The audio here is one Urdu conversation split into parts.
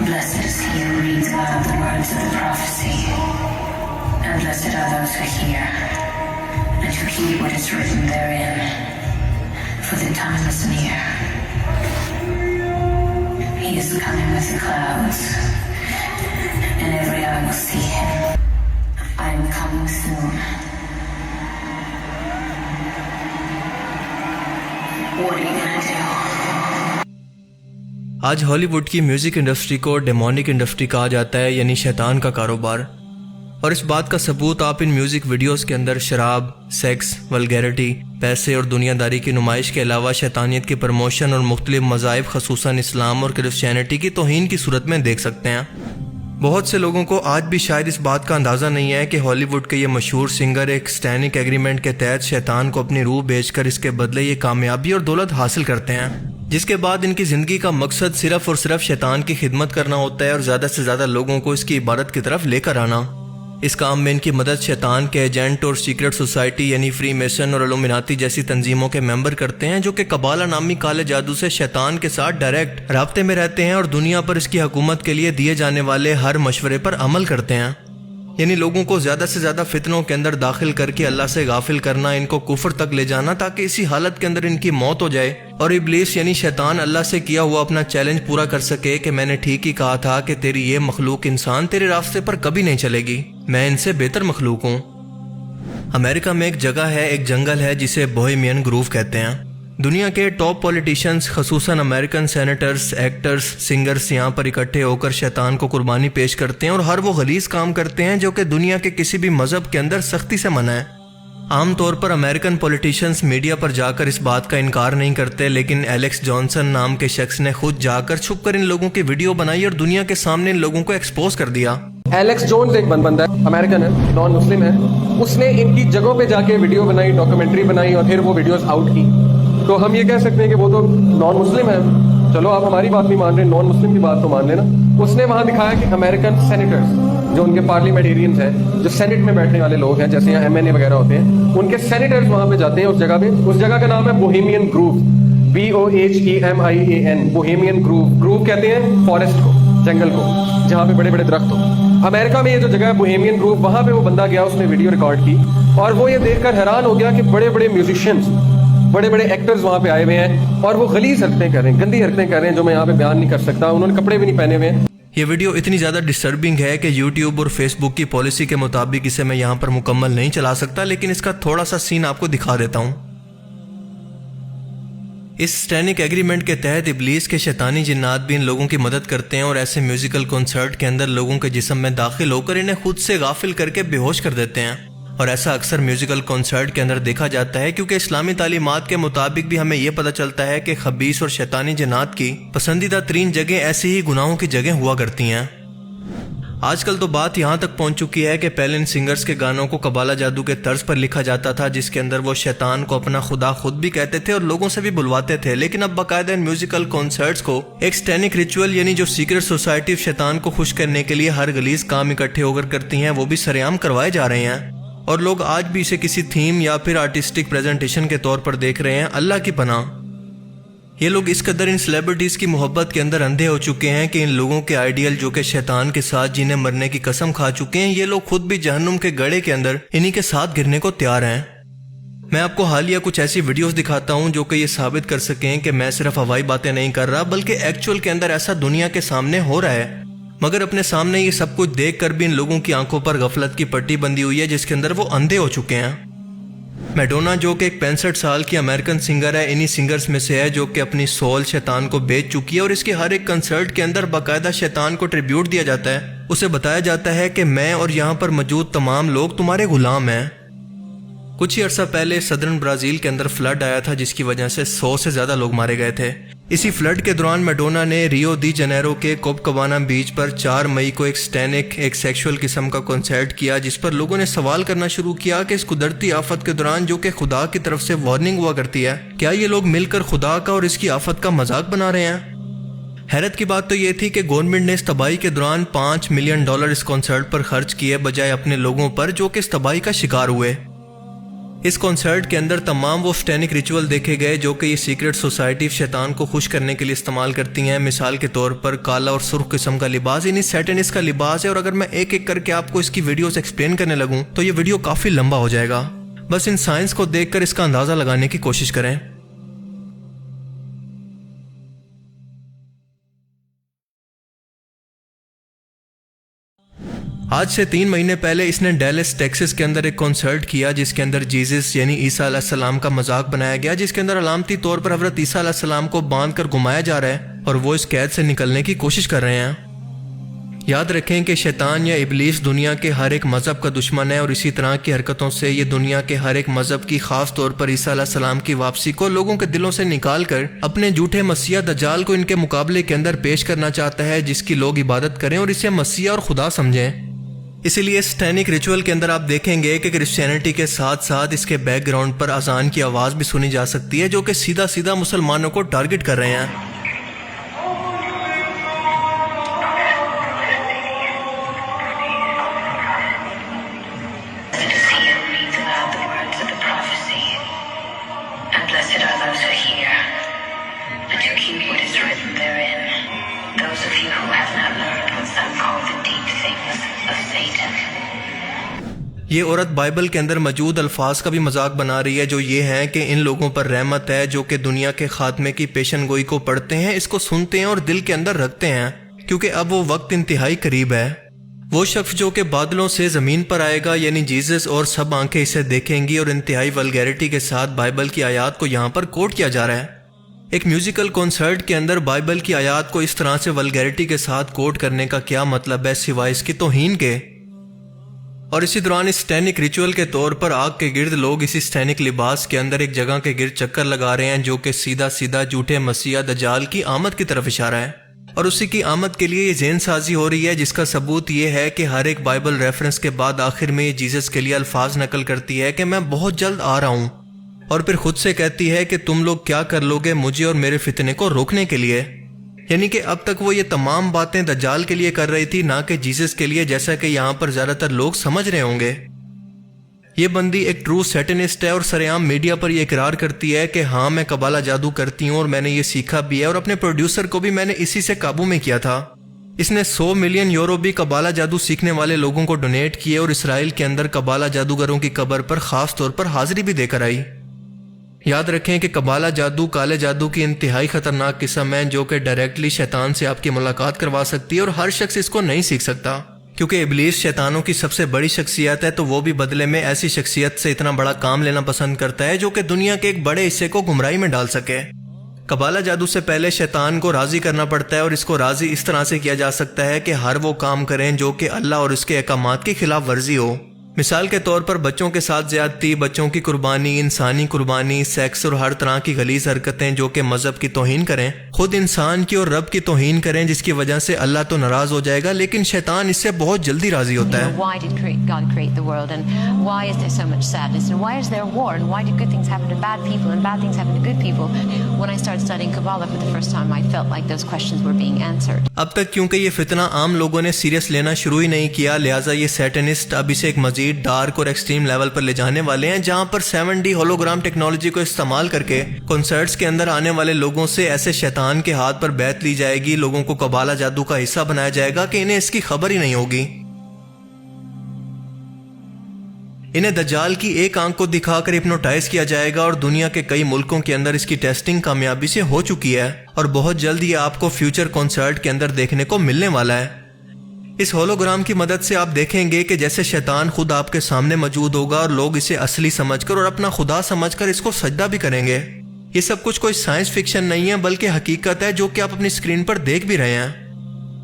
Blessed is he who reads aloud the words of the prophecy, and blessed are those who hear, and who heed what is written therein, for the time is near. He is coming with the clouds, and every eye will see him. I am coming soon. What are you gonna do? آج ہالی ووڈ کی میوزک انڈسٹری کو ڈیمونک انڈسٹری کہا جاتا ہے، یعنی شیطان کا کاروبار، اور اس بات کا ثبوت آپ ان میوزک ویڈیوز کے اندر شراب، سیکس، ولگیرٹی، پیسے اور دنیا داری کی نمائش کے علاوہ شیطانیت کی پروموشن اور مختلف مذاہب خصوصاً اسلام اور کرسچینٹی کی توہین کی صورت میں دیکھ سکتے ہیں۔ بہت سے لوگوں کو آج بھی شاید اس بات کا اندازہ نہیں ہے کہ ہالی ووڈ کے یہ مشہور سنگر ایک سٹینک ایگریمنٹ کے تحت شیطان کو اپنی روح بیچ کر اس کے بدلے یہ کامیابی اور دولت حاصل کرتے ہیں، جس کے بعد ان کی زندگی کا مقصد صرف اور صرف شیطان کی خدمت کرنا ہوتا ہے اور زیادہ سے زیادہ لوگوں کو اس کی عبادت کی طرف لے کر آنا۔ اس کام میں ان کی مدد شیطان کے ایجنٹ اور سیکرٹ سوسائٹی یعنی فری میسن اور الومناتی جیسی تنظیموں کے ممبر کرتے ہیں، جو کہ قبالہ نامی کالے جادو سے شیطان کے ساتھ ڈائریکٹ رابطے میں رہتے ہیں اور دنیا پر اس کی حکومت کے لیے دیے جانے والے ہر مشورے پر عمل کرتے ہیں، یعنی لوگوں کو زیادہ سے زیادہ فتنوں کے اندر داخل کر کے اللہ سے غافل کرنا، ان کو کفر تک لے جانا تاکہ اسی حالت کے اندر ان کی موت ہو جائے اور ابلیس یعنی شیطان اللہ سے کیا ہوا اپنا چیلنج پورا کر سکے کہ میں نے ٹھیک ہی کہا تھا کہ تیری یہ مخلوق انسان تیرے راستے پر کبھی نہیں چلے گی، میں ان سے بہتر مخلوق ہوں۔ امریکہ میں ایک جگہ ہے، ایک جنگل ہے جسے بوہیمین گروو کہتے ہیں۔ دنیا کے ٹاپ پولیٹیشنز خصوصاً امریکن سینیٹرز، ایکٹرز، سنگرز یہاں پر اکٹھے ہو کر شیطان کو قربانی پیش کرتے ہیں اور ہر وہ غلیظ کام کرتے ہیں جو کہ دنیا کے کسی بھی مذہب کے اندر سختی سے منع ہے۔ عام طور پر امریکن پولیٹیشنز میڈیا پر جا کر اس بات کا انکار نہیں کرتے، لیکن ایلیکس جانسن نام کے شخص نے خود جا کر چھپ کر ان لوگوں کی ویڈیو بنائی اور دنیا کے سامنے ان لوگوں کو ایکسپوز کر دیا۔ ایلیکس جونز ایک بندہ ہے، امریکن ہے، نان مسلم ہے، اس نے ان کی جگہوں پہ جا کے ویڈیو بنائی، ڈاکومنٹری بنائی اور پھر وہ ویڈیوز آؤٹ کی۔ تو ہم یہ کہہ سکتے ہیں کہ وہ تو نان مسلم ہے، چلو آپ ہماری بات نہیں مان رہے، نان مسلم کی بات تو مان لینا۔ اس نے وہاں دکھایا کہ امریکن سینیٹرز جو ان کے پارلیمنٹیرینز ہیں، جو سینٹ میں بیٹھنے والے لوگ ہیں جیسے یہاں MNA وغیرہ ہوتے ہیں، ان کے سینیٹرز وہاں پہ جاتے ہیں اس جگہ پہ۔ اس جگہ کا نام ہے Bohemian grove, BOHEMIAN، Bohemian grove. Grove کہتے ہیں فارسٹ کو، جنگل کو، جہاں پہ بڑے بڑے درخت ہو۔ امریکہ میں یہ جو جگہ ہے بوہیمین گروو، وہاں پہ وہ بندہ گیا، اس نے ویڈیو ریکارڈ کی اور وہ یہ دیکھ کر حیران ہو گیا کہ بڑے بڑے میوزیشینز، بڑے بڑے ایکٹرز وہاں پہ آئے ہوئے ہیں اور وہ غلیظ حرکتیں کر رہے ہیں، گندی حرکتیں کر رہے ہیں جو میں یہاں پہ بیان نہیں کر سکتا۔ انہوں نے کپڑے بھی نہیں پہنے ہوئے ہیں۔ یہ ویڈیو اتنی زیادہ ڈسٹربنگ ہے کہ یوٹیوب اور فیس بک کی پالیسی کے مطابق اسے میں یہاں پر مکمل نہیں چلا سکتا، لیکن اس کا تھوڑا سا سین آپ کو دکھا دیتا ہوں۔ اس سٹینک ایگریمنٹ کے تحت ابلیس کے شیطانی جنات بھی ان لوگوں کی مدد کرتے ہیں اور ایسے میوزیکل کنسرٹ کے اندر لوگوں کے جسم میں داخل ہو کر انہیں خود سے غافل کر کے بے ہوش کر دیتے ہیں، اور ایسا اکثر میوزیکل کنسرٹ کے اندر دیکھا جاتا ہے کیونکہ اسلامی تعلیمات کے مطابق بھی ہمیں یہ پتہ چلتا ہے کہ خبیث اور شیطانی جنات کی پسندیدہ ترین جگہیں ایسی ہی گناہوں کی جگہیں ہوا کرتی ہیں۔ آج کل تو بات یہاں تک پہنچ چکی ہے کہ پہلے ان سنگرز کے گانوں کو قبالہ جادو کے طرز پر لکھا جاتا تھا، جس کے اندر وہ شیطان کو اپنا خدا خود بھی کہتے تھے اور لوگوں سے بھی بلواتے تھے، لیکن اب باقاعدہ ان میوزیکل کنسرٹس کو ایک سٹینک ریچول یعنی جو سیکرٹ سوسائٹی شیطان کو خوش کرنے کے لیے ہر غلیظ کام اکٹھے ہو کر کرتی ہیں، وہ بھی سرعام کروائے جا رہے ہیں، اور لوگ آج بھی اسے کسی تھیم یا پھر آرٹسٹک پریزنٹیشن کے طور پر دیکھ رہے ہیں۔ اللہ کی پناہ، یہ لوگ اس قدر ان سیلیبریٹیز کی محبت کے اندر اندھے ہو چکے ہیں کہ ان لوگوں کے آئیڈیل جو کہ شیطان کے ساتھ جینے مرنے کی قسم کھا چکے ہیں، یہ لوگ خود بھی جہنم کے گڑھے کے اندر انہی کے ساتھ گرنے کو تیار ہیں۔ میں آپ کو حالیہ کچھ ایسی ویڈیوز دکھاتا ہوں جو کہ یہ ثابت کر سکیں کہ میں صرف ہوائی باتیں نہیں کر رہا، بلکہ ایکچول کے اندر ایسا دنیا کے سامنے ہو رہا ہے، مگر اپنے سامنے یہ سب کچھ دیکھ کر بھی ان لوگوں کی آنکھوں پر غفلت کی پٹی بندھی ہوئی ہے، جس کے اندر وہ اندھے ہو چکے ہیں۔ میڈونا جو کہ ایک 65 سال کی امریکن سنگر ہے، انہی سنگرز میں سے ہے جو کہ اپنی سول شیطان کو بیچ چکی ہے، اور اس کے ہر ایک کنسرٹ کے اندر باقاعدہ شیطان کو ٹریبیوٹ دیا جاتا ہے۔ اسے بتایا جاتا ہے کہ میں اور یہاں پر موجود تمام لوگ تمہارے غلام ہیں۔ کچھ ہی عرصہ پہلے صدرن برازیل کے اندر فلڈ آیا تھا، جس کی وجہ سے 100 سے زیادہ لوگ مارے گئے تھے۔ اسی فلڈ کے دوران میڈونا نے ریو دی جنیرو کے کوپکابانا بیچ پر 4 مئی کو ایک سیکشول قسم کا کنسرٹ کیا، جس پر لوگوں نے سوال کرنا شروع کیا کہ اس قدرتی آفت کے دوران جو کہ خدا کی طرف سے وارننگ ہوا کرتی ہے، کیا یہ لوگ مل کر خدا کا اور اس کی آفت کا مذاق بنا رہے ہیں؟ حیرت کی بات تو یہ تھی کہ گورنمنٹ نے اس تباہی کے دوران $5 ملین اس کنسرٹ پر خرچ کیے، بجائے اپنے لوگوں پر جو کہ اس تباہی کا شکار ہوئے۔ اس کنسرٹ کے اندر تمام وہ سٹینک ریچول دیکھے گئے جو کہ یہ سیکرٹ سوسائٹی شیطان کو خوش کرنے کے لیے استعمال کرتی ہیں. مثال کے طور پر کالا اور سرخ قسم کا لباس یعنی سیٹنس کا لباس ہے, اور اگر میں ایک ایک کر کے آپ کو اس کی ویڈیوز ایکسپلین کرنے لگوں تو یہ ویڈیو کافی لمبا ہو جائے گا. بس ان سائنس کو دیکھ کر اس کا اندازہ لگانے کی کوشش کریں. آج سے 3 مہینے پہلے اس نے ڈیلس ٹیکسس کے اندر ایک کنسرٹ کیا جس کے اندر جیزس یعنی عیسیٰ علیہ السلام کا مذاق بنایا گیا, جس کے اندر علامتی طور پر حضرت عیسیٰ علیہ السلام کو باندھ کر گھمایا جا رہا ہے اور وہ اس قید سے نکلنے کی کوشش کر رہے ہیں. یاد رکھیں کہ شیطان یا ابلیس دنیا کے ہر ایک مذہب کا دشمن ہے, اور اسی طرح کی حرکتوں سے یہ دنیا کے ہر ایک مذہب کی خاص طور پر عیسیٰ علیہ السلام کی واپسی کو لوگوں کے دلوں سے نکال کر اپنے جھوٹے مسیح دجال کو ان کے مقابلے کے اندر پیش کرنا چاہتا ہے, جس کی لوگ عبادت کریں اور اسے مسیح اور خدا سمجھیں. اسی لیے سٹینک ریچول کے اندر آپ دیکھیں گے کہ کرسچینٹی کے ساتھ ساتھ اس کے بیک گراؤنڈ پر اذان کی آواز بھی سنی جا سکتی ہے جو کہ سیدھا سیدھا مسلمانوں کو ٹارگٹ کر رہے ہیں. یہ عورت بائبل کے اندر موجود الفاظ کا بھی مذاق بنا رہی ہے جو یہ ہیں کہ ان لوگوں پر رحمت ہے جو کہ دنیا کے خاتمے کی پیشن گوئی کو پڑھتے ہیں, اس کو سنتے ہیں اور دل کے اندر رکھتے ہیں, کیونکہ اب وہ وقت انتہائی قریب ہے. وہ شخص جو کہ بادلوں سے زمین پر آئے گا یعنی جیزس, اور سب آنکھیں اسے دیکھیں گی, اور انتہائی ولگیرٹی کے ساتھ بائبل کی آیات کو یہاں پر کوٹ کیا جا رہا ہے. ایک میوزیکل کنسرٹ کے اندر بائبل کی آیات کو اس طرح سے ولگیرٹی کے ساتھ کوٹ کرنے کا کیا مطلب ہے سوائے اس کی توہین کے. اور اسی دوران اس سٹینک ریچول کے طور پر آگ کے گرد لوگ اسی سٹینک لباس کے اندر ایک جگہ کے گرد چکر لگا رہے ہیں جو کہ سیدھا سیدھا جھوٹے مسیح دجال کی آمد کی طرف اشارہ ہے, اور اسی کی آمد کے لیے یہ ذہن سازی ہو رہی ہے, جس کا ثبوت یہ ہے کہ ہر ایک بائبل ریفرنس کے بعد آخر میں یہ جیزس کے لیے الفاظ نقل کرتی ہے کہ میں بہت جلد آ رہا ہوں, اور پھر خود سے کہتی ہے کہ تم لوگ کیا کر لو گے مجھے اور میرے فتنے کو روکنے کے لیے. یعنی کہ اب تک وہ یہ تمام باتیں دجال کے لیے کر رہی تھی, نہ کہ جیزس کے لیے, جیسا کہ یہاں پر زیادہ تر لوگ سمجھ رہے ہوں گے. یہ بندی ایک ٹرو سیٹنسٹ ہے اور سرعام میڈیا پر یہ اقرار کرتی ہے کہ ہاں میں قبالہ جادو کرتی ہوں اور میں نے یہ سیکھا بھی ہے, اور اپنے پروڈیوسر کو بھی میں نے اسی سے قابو میں کیا تھا. اس نے 100 ملین یورو بھی قبالہ جادو سیکھنے والے لوگوں کو ڈونیٹ کیے, اور اسرائیل کے اندر قبالہ جادوگروں کی قبر پر خاص طور پر حاضری بھی دے کر آئی. یاد رکھیں کہ قبالہ جادو کالے جادو کی انتہائی خطرناک قسم ہے جو کہ ڈائریکٹلی شیطان سے آپ کی ملاقات کروا سکتی ہے, اور ہر شخص اس کو نہیں سیکھ سکتا, کیونکہ ابلیس شیطانوں کی سب سے بڑی شخصیت ہے, تو وہ بھی بدلے میں ایسی شخصیت سے اتنا بڑا کام لینا پسند کرتا ہے جو کہ دنیا کے ایک بڑے حصے کو گمراہی میں ڈال سکے. قبالہ جادو سے پہلے شیطان کو راضی کرنا پڑتا ہے, اور اس کو راضی اس طرح سے کیا جا سکتا ہے کہ ہر وہ کام کریں جو کہ اللہ اور اس کے احکامات کی خلاف ورزی ہو. مثال کے طور پر بچوں کے ساتھ زیادتی, بچوں کی قربانی, انسانی قربانی, سیکس اور ہر طرح کی غلیظ حرکتیں جو کہ مذہب کی توہین کریں, خود انسان کی اور رب کی توہین کریں, جس کی وجہ سے اللہ تو ناراض ہو جائے گا لیکن شیطان اس سے بہت جلدی راضی ہوتا ہے. Why did God create the world, and why is there so much sadness, and why is there war, and why do good things happen to bad people and bad things happen to good people? When I started studying Kabbalah for the first time, I felt like those questions were being answered. اب تک کیونکہ یہ فتنہ عام لوگوں نے سیریس لینا شروع ہی نہیں کیا, لہٰذا یہ سیٹنسٹ اب اسے ایک مزید ڈارک اور ایکسٹریم لیول پر لے جانے والے ہیں, جہاں پر 7D ہولوگرام ٹیکنالوجی کو استعمال کر کے کنسرٹس کے اندر آنے والے لوگوں سے ایسے شیطان کے ہاتھ پر بیعت لی جائے گی, لوگوں کو قبالہ جادو کا حصہ بنایا جائے گا کہ انہیں اس کی خبر ہی نہیں ہوگی. انہیں دجال کی ایک آنکھ کو دکھا کر ہپنوٹائز کیا جائے گا, اور دنیا کے کئی ملکوں کے اندر اس کی ٹیسٹنگ کامیابی سے ہو چکی ہے, اور بہت جلد یہ آپ کو فیوچر کنسرٹ کے اندر دیکھنے کو ملنے والا ہے. اس ہولوگرام کی مدد سے آپ دیکھیں گے کہ جیسے شیطان خود آپ کے سامنے موجود ہوگا, اور لوگ اسے اصلی سمجھ کر اور اپنا خدا سمجھ کر اس کو سجدہ بھی کریں گے. یہ سب کچھ کوئی سائنس فکشن نہیں ہے بلکہ حقیقت ہے جو کہ آپ اپنی سکرین پر دیکھ بھی رہے ہیں.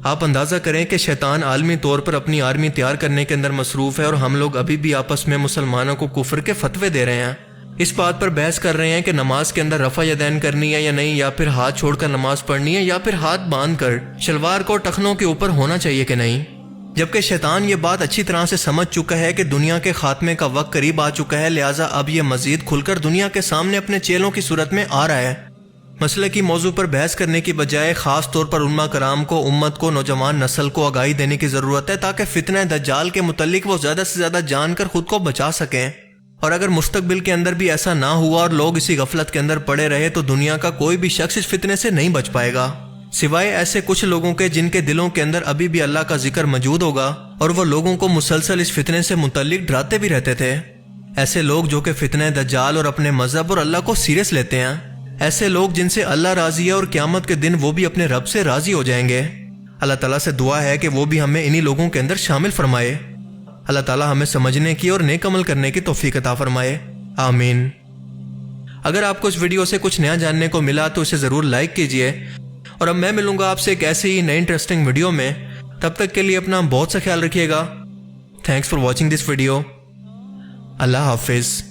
آپ اندازہ کریں کہ شیطان عالمی طور پر اپنی آرمی تیار کرنے کے اندر مصروف ہے, اور ہم لوگ ابھی بھی آپس میں مسلمانوں کو کفر کے فتوے دے رہے ہیں, اس بات پر بحث کر رہے ہیں کہ نماز کے اندر رفع یدین کرنی ہے یا نہیں, یا پھر ہاتھ چھوڑ کر نماز پڑھنی ہے, یا پھر ہاتھ باندھ کر شلوار کو ٹخنوں کے اوپر ہونا چاہیے کہ نہیں. جبکہ شیطان یہ بات اچھی طرح سے سمجھ چکا ہے کہ دنیا کے خاتمے کا وقت قریب آ چکا ہے, لہٰذا اب یہ مزید کھل کر دنیا کے سامنے اپنے چیلوں کی صورت میں آ رہا ہے. مسئلے کی موضوع پر بحث کرنے کی بجائے خاص طور پر علماء کرام کو, امت کو, نوجوان نسل کو آگاہی دینے کی ضرورت ہے, تاکہ فتنہ دجال کے متعلق وہ زیادہ سے زیادہ جان کر خود کو بچا سکیں. اور اگر مستقبل کے اندر بھی ایسا نہ ہوا اور لوگ اسی غفلت کے اندر پڑے رہے تو دنیا کا کوئی بھی شخص اس فتنے سے نہیں بچ پائے گا، سوائے ایسے کچھ لوگوں کے جن کے دلوں کے اندر ابھی بھی اللہ کا ذکر موجود ہوگا اور وہ لوگوں کو مسلسل اس فتنے سے متعلق ڈراتے بھی رہتے تھے۔ ایسے لوگ جو کہ فتنہ دجال اور اپنے مذہب اور اللہ کو سیریس لیتے ہیں، ایسے لوگ جن سے اللہ راضی ہے اور قیامت کے دن وہ بھی اپنے رب سے راضی ہو جائیں گے۔ اللہ تعالیٰ سے دعا ہے کہ وہ بھی ہمیں انہی لوگوں کے اندر شامل فرمائے۔ اللہ تعالیٰ ہمیں سمجھنے کی اور نیک عمل کرنے کی توفیق عطا فرمائے، آمین۔ اگر آپ کو اس ویڈیو سے کچھ نیا جاننے کو ملا تو اسے ضرور لائک کیجئے، اور اب میں ملوں گا آپ سے ایک ایسے ہی نئے انٹرسٹنگ ویڈیو میں۔ تب تک کے لیے اپنا بہت سا خیال رکھیے گا۔ Thanks for watching this video. اللہ حافظ۔